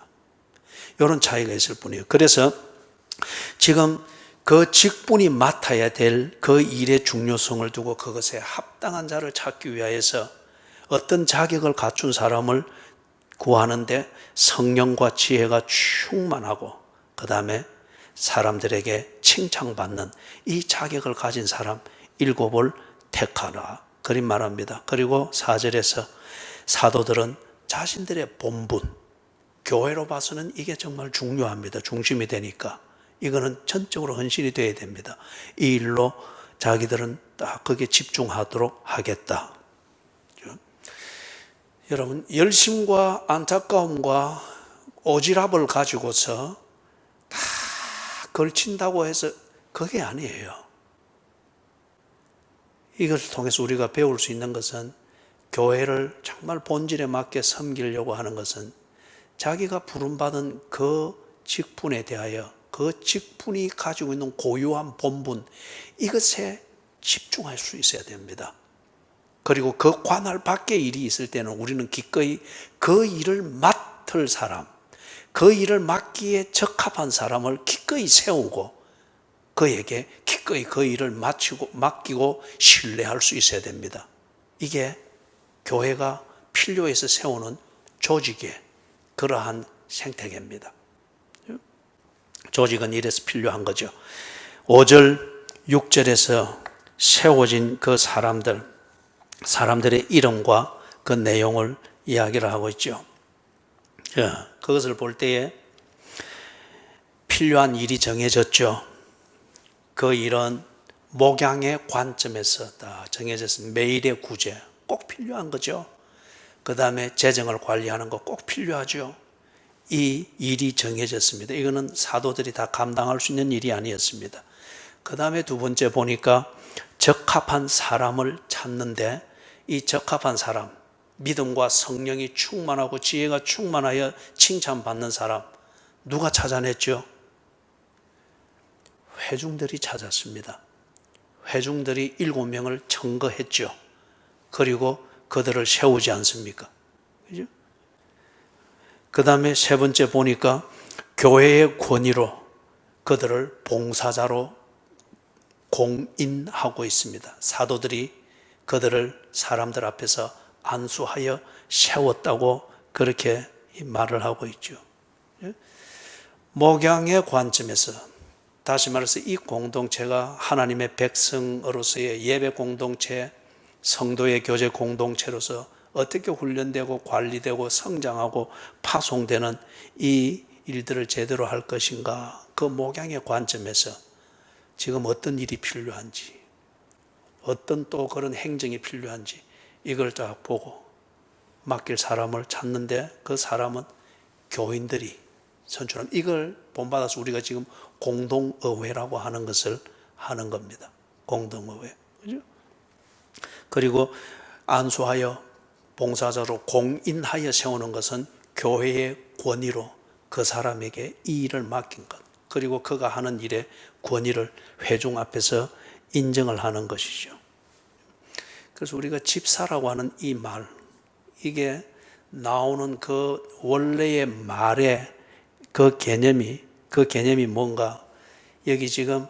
[SPEAKER 1] 이런 차이가 있을 뿐이에요. 그래서 지금 그 직분이 맡아야 될 그 일의 중요성을 두고 그것에 합당한 자를 찾기 위하여서 어떤 자격을 갖춘 사람을 구하는데 성령과 지혜가 충만하고 그 다음에 사람들에게 칭찬받는 이 자격을 가진 사람 7을 택하라. 그림 말합니다. 그리고 4절에서 사도들은 자신들의 본분, 교회로 봐서는 이게 정말 중요합니다. 중심이 되니까. 이거는 전적으로 헌신이 되어야 됩니다. 이 일로 자기들은 딱 거기에 집중하도록 하겠다. 여러분, 열심과 안타까움과 오지랖을 가지고서 다 걸친다고 해서 그게 아니에요. 이것을 통해서 우리가 배울 수 있는 것은 교회를 정말 본질에 맞게 섬기려고 하는 것은 자기가 부름받은 그 직분에 대하여 그 직분이 가지고 있는 고유한 본분, 이것에 집중할 수 있어야 됩니다. 그리고 그 관할 밖의 일이 있을 때는 우리는 기꺼이 그 일을 맡을 사람, 그 일을 맡기에 적합한 사람을 기꺼이 세우고 그에게 기꺼이 그 일을 맡기고 신뢰할 수 있어야 됩니다. 이게 교회가 필요해서 세우는 조직의 그러한 생태계입니다. 조직은 이래서 필요한 거죠. 5절, 6절에서 세워진 그 사람들의 이름과 그 내용을 이야기를 하고 있죠. 그것을 볼 때에 필요한 일이 정해졌죠. 그 일은 목양의 관점에서 다 정해졌습니다. 매일의 구제 꼭 필요한 거죠. 그 다음에 재정을 관리하는 거 꼭 필요하죠. 이 일이 정해졌습니다. 이거는 사도들이 다 감당할 수 있는 일이 아니었습니다. 그 다음에 두 번째 보니까 적합한 사람을 찾는데 이 적합한 사람, 믿음과 성령이 충만하고 지혜가 충만하여 칭찬받는 사람, 누가 찾아냈죠? 회중들이 찾았습니다. 회중들이 7명을 청거했죠. 그리고 그들을 세우지 않습니까? 그죠? 그 다음에 세 번째 보니까 교회의 권위로 그들을 봉사자로 공인하고 있습니다. 사도들이 그들을 사람들 앞에서 안수하여 세웠다고 그렇게 말을 하고 있죠. 목양의 관점에서 다시 말해서 이 공동체가 하나님의 백성으로서의 예배 공동체, 성도의 교제 공동체로서 어떻게 훈련되고 관리되고 성장하고 파송되는 이 일들을 제대로 할 것인가, 그 목양의 관점에서 지금 어떤 일이 필요한지, 어떤 또 그런 행정이 필요한지 이걸 딱 보고 맡길 사람을 찾는데 그 사람은 교인들이 선출하는, 이걸 본받아서 우리가 지금 공동의회라고 하는 것을 하는 겁니다. 공동의회. 그죠? 그리고 안수하여 봉사자로 공인하여 세우는 것은 교회의 권위로 그 사람에게 이 일을 맡긴 것, 그리고 그가 하는 일의 권위를 회중 앞에서 인정을 하는 것이죠. 그래서 우리가 집사라고 하는 이 말, 이게 나오는 그 원래의 말의 그 개념이 뭔가, 여기 지금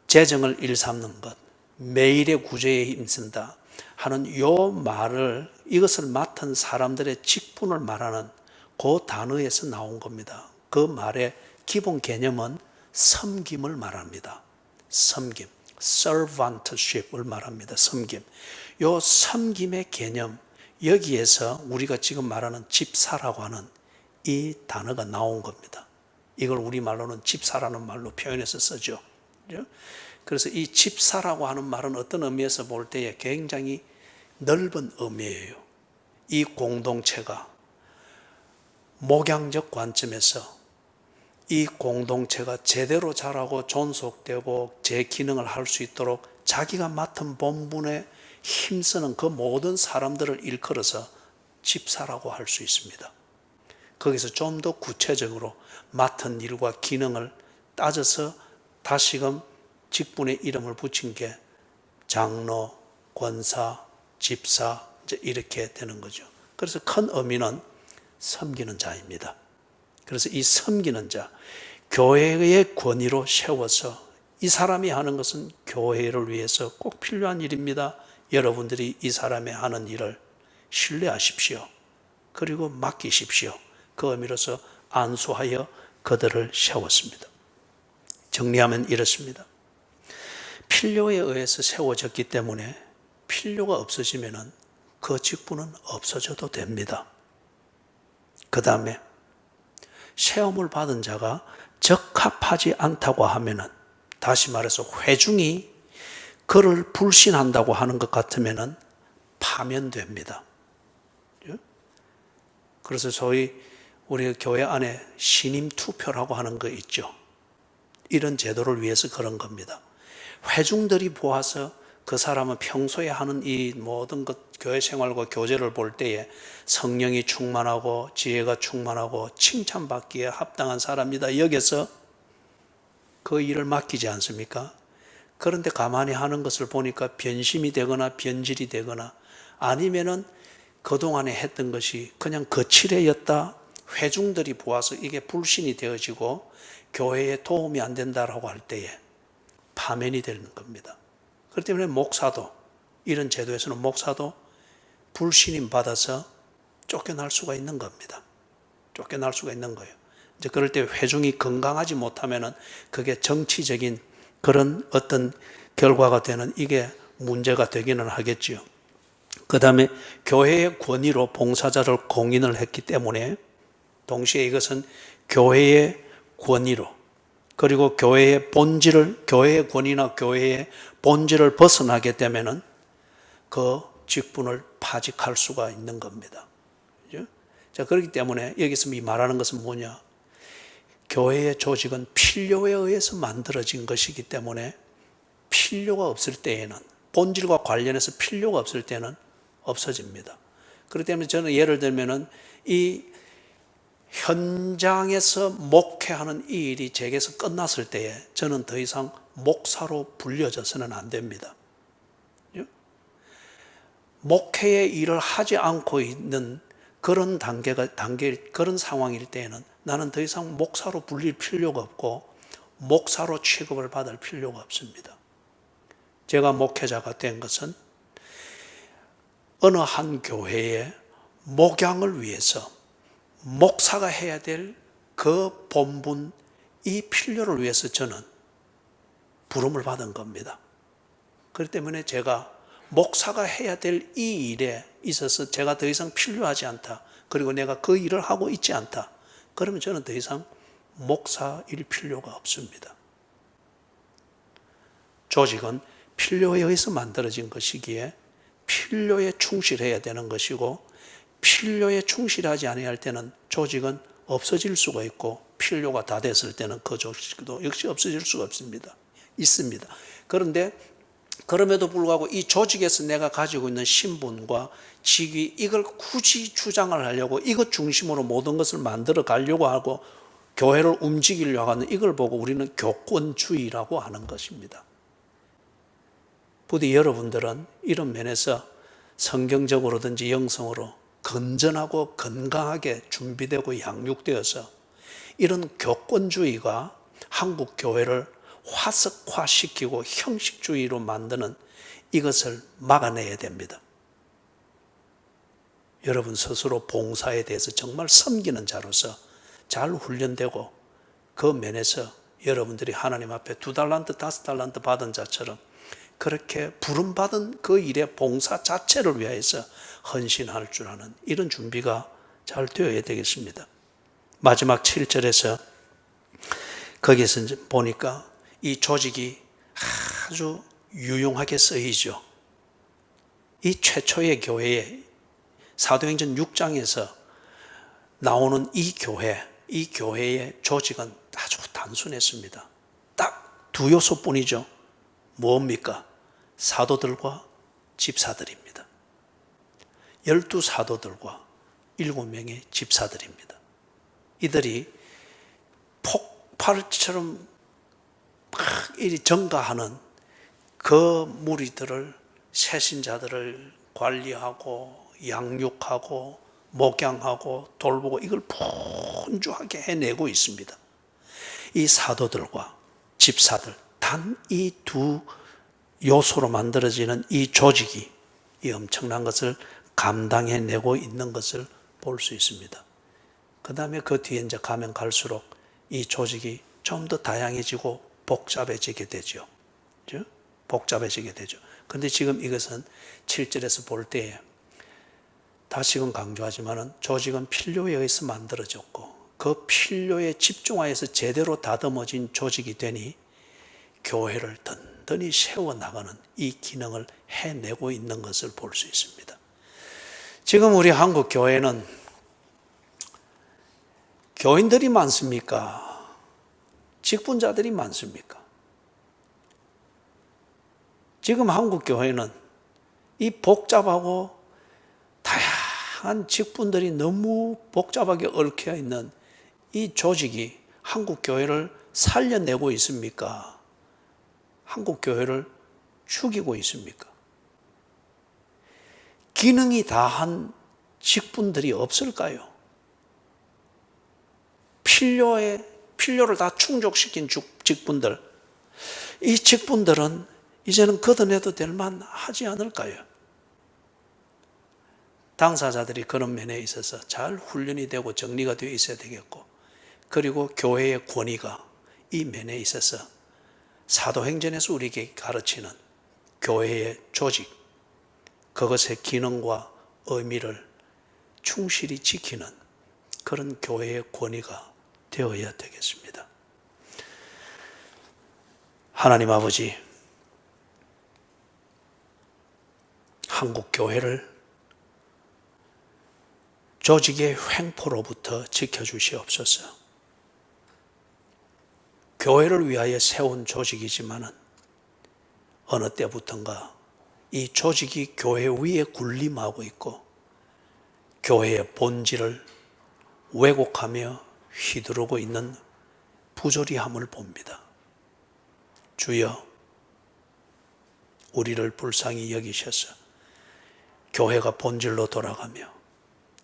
[SPEAKER 1] 재정을 일삼는 것, 매일의 구제에 힘쓴다 하는 요 말을, 이것을 맡은 사람들의 직분을 말하는 그 단어에서 나온 겁니다. 그 말의 기본 개념은 섬김을 말합니다. 섬김, servantship을 말합니다. 섬김. 요 섬김의 개념, 여기에서 우리가 지금 말하는 집사라고 하는 이 단어가 나온 겁니다. 이걸 우리말로는 집사라는 말로 표현해서 쓰죠. 그래서 이 집사라고 하는 말은 어떤 의미에서 볼 때에 굉장히 넓은 의미예요. 이 공동체가 목양적 관점에서 이 공동체가 제대로 자라고 존속되고 제 기능을 할 수 있도록 자기가 맡은 본분에 힘쓰는 그 모든 사람들을 일컬어서 집사라고 할 수 있습니다. 거기서 좀 더 구체적으로 맡은 일과 기능을 따져서 다시금 직분의 이름을 붙인 게 장로, 권사, 집사 이렇게 되는 거죠. 그래서 큰 의미는 섬기는 자입니다. 그래서 이 섬기는 자, 교회의 권위로 세워서 이 사람이 하는 것은 교회를 위해서 꼭 필요한 일입니다. 여러분들이 이 사람이 하는 일을 신뢰하십시오. 그리고 맡기십시오. 그 의미로서 안수하여 그들을 세웠습니다. 정리하면 이렇습니다. 필요에 의해서 세워졌기 때문에 필요가 없어지면 그 직분은 없어져도 됩니다. 그 다음에 세움을 받은 자가 적합하지 않다고 하면은, 다시 말해서 회중이 그를 불신한다고 하는 것 같으면은 파면됩니다. 그래서 소위 우리 교회 안에 신임 투표라고 하는 거 있죠. 이런 제도를 위해서 그런 겁니다. 회중들이 보아서 그 사람은 평소에 하는 이 모든 것, 교회 생활과 교제를 볼 때에 성령이 충만하고 지혜가 충만하고 칭찬받기에 합당한 사람이다 여기서 그 일을 맡기지 않습니까? 그런데 가만히 하는 것을 보니까 변심이 되거나 변질이 되거나 아니면은 그동안에 했던 것이 그냥 거칠해였다, 회중들이 보아서 이게 불신이 되어지고 교회에 도움이 안 된다라고 할 때에 파면이 되는 겁니다. 그렇기 때문에 목사도, 이런 제도에서는 목사도 불신임 받아서 쫓겨날 수가 있는 겁니다. 쫓겨날 수가 있는 거예요. 이제 그럴 때 회중이 건강하지 못하면은 그게 정치적인 그런 어떤 결과가 되는 이게 문제가 되기는 하겠지요. 그 다음에 교회의 권위로 봉사자를 공인을 했기 때문에 동시에 이것은 교회의 권위로, 그리고 교회의 본질을, 교회의 권위나 교회의 본질을 벗어나게 되면은 그 직분을 파직할 수가 있는 겁니다. 그죠? 자, 그렇기 때문에 여기서 이 말하는 것은 뭐냐? 교회의 조직은 필요에 의해서 만들어진 것이기 때문에 필요가 없을 때에는, 본질과 관련해서 필요가 없을 때는 없어집니다. 그렇기 때문에 저는 예를 들면은 이 현장에서 목회하는 이 일이 제게서 끝났을 때에 저는 더 이상 목사로 불려져서는 안 됩니다. 목회의 일을 하지 않고 있는 그런 그런 상황일 때에는 나는 더 이상 목사로 불릴 필요가 없고 목사로 취급을 받을 필요가 없습니다. 제가 목회자가 된 것은 어느 한 교회의 목양을 위해서 목사가 해야 될 그 본분, 이 필요를 위해서 저는 부름을 받은 겁니다. 그렇기 때문에 제가 목사가 해야 될 이 일에 있어서 제가 더 이상 필요하지 않다, 그리고 내가 그 일을 하고 있지 않다, 그러면 저는 더 이상 목사일 필요가 없습니다. 조직은 필요에 의해서 만들어진 것이기에 필요에 충실해야 되는 것이고, 필요에 충실하지 아니할 때는 조직은 없어질 수가 있고, 필요가 다 됐을 때는 그 조직도 역시 없어질 수가 있습니다. 그런데 그럼에도 불구하고 이 조직에서 내가 가지고 있는 신분과 직위, 이걸 굳이 주장을 하려고 이것 중심으로 모든 것을 만들어 가려고 하고 교회를 움직이려고 하는 이걸 보고 우리는 교권주의라고 하는 것입니다. 부디 여러분들은 이런 면에서 성경적으로든지 영성으로 건전하고 건강하게 준비되고 양육되어서 이런 교권주의가 한국 교회를 화석화시키고 형식주의로 만드는 이것을 막아내야 됩니다. 여러분 스스로 봉사에 대해서 정말 섬기는 자로서 잘 훈련되고 그 면에서 여러분들이 하나님 앞에 2달란트, 5달란트 받은 자처럼 그렇게 부름받은 그 일의 봉사 자체를 위해서 헌신할 줄 아는 이런 준비가 잘 되어야 되겠습니다. 마지막 7절에서 거기에서 이제 보니까 이 조직이 아주 유용하게 쓰이죠. 이 최초의 교회에 사도행전 6장에서 나오는 이 교회의 조직은 아주 단순했습니다. 딱 두 요소뿐이죠. 뭡니까? 사도들과 집사들입니다. 12사도들과 7명의 집사들입니다. 이들이 폭발처럼 막 이리 전가하는 그 무리들을, 새신자들을 관리하고 양육하고 목양하고 돌보고 이걸 분주하게 해내고 있습니다. 이 사도들과 집사들, 단 이 두 요소로 만들어지는 이 조직이 이 엄청난 것을 감당해내고 있는 것을 볼 수 있습니다. 그 다음에 그 뒤에 이제 가면 갈수록 이 조직이 좀 더 다양해지고 복잡해지게 되죠. 복잡해지게 되죠. 그런데 지금 이것은 7절에서 볼 때에 다시금 강조하지만은 조직은 필요에 의해서 만들어졌고 그 필요에 집중하여서 제대로 다듬어진 조직이 되니 교회를 든든히 세워나가는 이 기능을 해내고 있는 것을 볼 수 있습니다. 지금 우리 한국 교회는 교인들이 많습니까? 직분자들이 많습니까? 지금 한국 교회는 이 복잡하고 다양한 직분들이 너무 복잡하게 얽혀 있는 이 조직이 한국 교회를 살려내고 있습니까? 한국 교회를 죽이고 있습니까? 기능이 다한 직분들이 없을까요? 필요를 다 충족시킨 직분들, 이 직분들은 이제는 걷어내도 될 만하지 않을까요? 당사자들이 그런 면에 있어서 잘 훈련이 되고 정리가 되어 있어야 되겠고, 그리고 교회의 권위가 이 면에 있어서 사도행전에서 우리에게 가르치는 교회의 조직, 그것의 기능과 의미를 충실히 지키는 그런 교회의 권위가 되어야 되겠습니다. 하나님 아버지, 한국 교회를 조직의 횡포로부터 지켜주시옵소서. 교회를 위하여 세운 조직이지만은 어느 때부턴가 이 조직이 교회 위에 군림하고 있고 교회의 본질을 왜곡하며 휘두르고 있는 부조리함을 봅니다. 주여, 우리를 불쌍히 여기셔서 교회가 본질로 돌아가며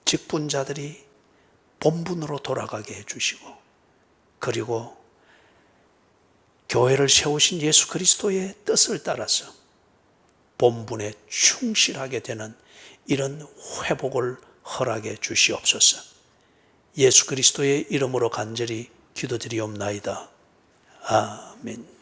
[SPEAKER 1] 직분자들이 본분으로 돌아가게 해주시고, 그리고 교회를 세우신 예수 그리스도의 뜻을 따라서 본분에 충실하게 되는 이런 회복을 허락해 주시옵소서. 예수 그리스도의 이름으로 간절히 기도드리옵나이다. 아멘.